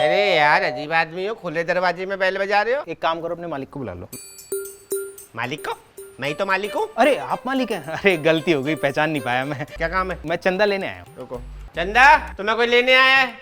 अरे यार अजीब आदमी हो, खुले दरवाजे में बैल बजा रहे हो। एक काम करो, अपने मालिक को बुला लो। मालिक को? मैं ही तो मालिक हूँ। अरे आप मालिक हैं? अरे गलती हो गई, पहचान नहीं पाया मैं। क्या काम है? मैं चंदा लेने आया हूँ। रुको। चंदा तुम्हें कोई लेने आया है?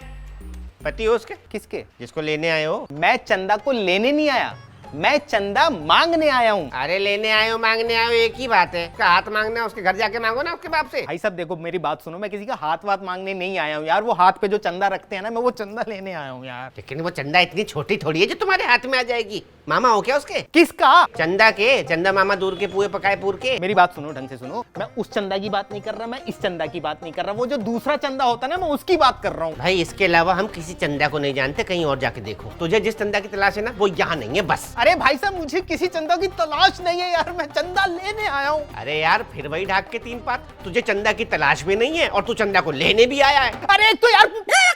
पति हो उसके? किसके? जिसको लेने आए हो। मैं चंदा को लेने नहीं आया, मैं चंदा मांगने आया हूँ। अरे लेने आए हो मांगने आए हो एक ही बात है। उसका हाथ मांगना है, उसके घर जाके मांगो ना उसके बाप से। भाई साहब देखो मेरी बात सुनो, मैं किसी का हाथ वाथ मांगने नहीं आया हूँ यार। वो हाथ पे जो चंदा रखते हैं ना, मैं वो चंदा लेने आया हूँ यार। लेकिन वो चंदा इतनी छोटी थोड़ी है जो तुम्हारे हाथ में आ जाएगी। मामा हो क्या उसके? किसका? चंदा के। चंदा मामा दूर के पुए पकाए पूर के। मेरी बात सुनो, ढंग से सुनो। मैं उस चंदा की बात नहीं कर रहा, मैं इस चंदा की बात नहीं कर रहा। वो जो दूसरा चंदा होता है ना, मैं उसकी बात कर रहा हूँ। भाई इसके अलावा हम किसी चंदा को नहीं जानते, कहीं और जाके देखो। तुझे जिस चंदा की तलाश है ना, वो यहाँ नहीं है बस। अरे भाई साहब मुझे किसी चंदा की तलाश नहीं है यार, मैं चंदा लेने आया हूँ। अरे यार फिर वही ढाक के तीन पात। तुझे चंदा की तलाश भी नहीं है और तू चंदा को लेने भी आया है। अरे एक तो यार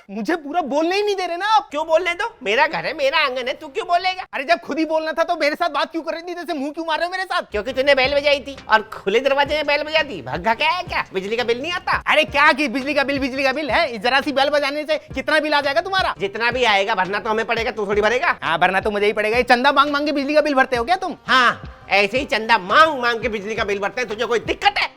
मुझे पूरा बोलने ही नहीं दे रहे ना आप। क्यों बोलने दो? मेरा घर है, मेरा आंगन है, तू क्यों बोलेगा? अरे जब खुद ही बोलना था तो मेरे साथ बात क्यों कर रही थी? जैसे मुंह क्यों मार रहे हो मेरे साथ? क्योंकि तूने बैल बजाई थी और खुले दरवाजे में बैल बजा दी। भग्गा क्या है क्या? बिजली का बिल नहीं आता? अरे क्या की बिजली का बिल है? जरा सी बेल बजाने से कितना बिल आ जाएगा तुम्हारा? जितना भी आएगा भरना तो हमें पड़ेगा, तू थोड़ी भरेगा। हाँ भरना तो मुझे ही पड़ेगा। ये चंदा मांग मांग के बिजली का बिल भरते हो क्या तुम? हाँ ऐसे ही चंदा मांग मांग के बिजली का बिल भरते हैं। तुझे कोई दिक्कत है?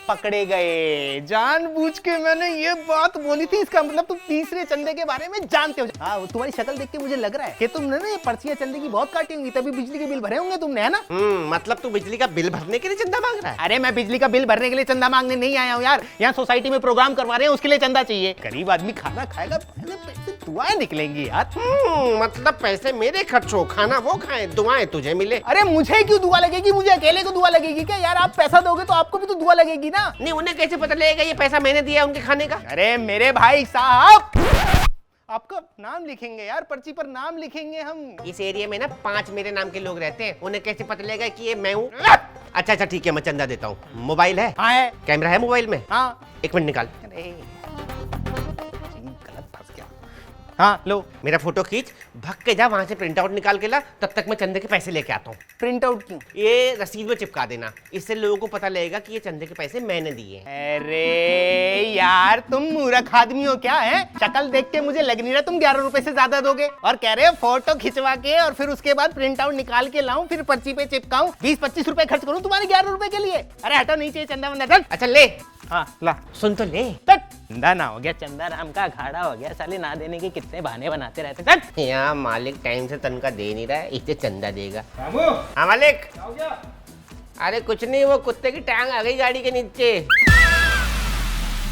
पकड़े गए। जानबूझ के मैंने ये बात बोली थी, इसका मतलब तुम तीसरे चंदे के बारे में जानते हो। हाँ तुम्हारी शक्ल देख के मुझे लग रहा है कि तुमने ना ये पर्चियां चंदे की बहुत काटी होंगी, तभी बिजली के बिल भरे होंगे तुमने, है ना? मतलब तू बिजली का बिल भरने के लिए चंदा मांग रहा है? अरे मैं बिजली का बिल भरने के लिए चंदा मांगने नहीं आया हूँ यार। यहाँ सोसाइटी में प्रोग्राम करवा रहे हैं, उसके लिए चंदा चाहिए। गरीब आदमी खाना खाएगा, पहले पैसे दुआएं निकलेंगी यार। मतलब पैसे मेरे खर्च हो, खाना वो खाए, दुआएं तुझे मिले। अरे मुझे क्यों दुआ लगेगी? मुझे अकेले को दुआ लगेगी क्या यार? आप पैसा दोगे तो आपको भी तो दुआ लगेगी ना। नहीं उन्हें कैसे पता लगेगा ये पैसा मैंने दिया उनके खाने का? अरे मेरे भाई साहब, आपका नाम लिखेंगे यार, पर्ची पर नाम लिखेंगे हम। इस एरिया में ना 5 मेरे नाम के लोग रहते हैं, उन्हें कैसे पता लगेगा कि ये मैं हूँ? अच्छा ठीक है, मैं चंदा देता हूँ। मोबाइल है? हाँ है। कैमरा है मोबाइल में? हाँ। 1 मिनट निकाल। अरे गलत फंस गया। हाँ लो मेरा फोटो खींच, भग के जा वहां से प्रिंट आउट निकाल के ला, तब तक मैं चंदे के पैसे लेके आता हूँ। प्रिंट आउट क्यों? ये रसीद में चिपका देना, इससे लोगों को पता लगेगा कि ये चंदे के पैसे मैंने दिए हैं। अरे यार तुम मूर्ख आदमी हो क्या है? शक्ल देख के मुझे लग नहीं रहा तुम 11 रुपए से ज्यादा दोगे। और कह रहे हो फोटो खिंचवा के और फिर उसके बाद प्रिंट आउट निकाल के लाऊं, फिर पर्ची पे चिपकाऊं, 20-25 रुपए खर्च करूं तुम्हारे 11 रुपए के लिए? अरे हटो, नहीं चाहिए चंदा वंदा। चल। अच्छा ले। हाँ ला। सुन तो ले। चंदा ना हो गया, चंदा नाम का अखाड़ा हो गया। साले ना देने के कितने बहाने बनाते रहते। चल। यहाँ मालिक टाइम से तनख्वाह दे नहीं रहा है, इसे चंदा देगा। हाँ मालिक। अरे कुछ नहीं, वो कुत्ते की टांग आ गई गाड़ी के नीचे।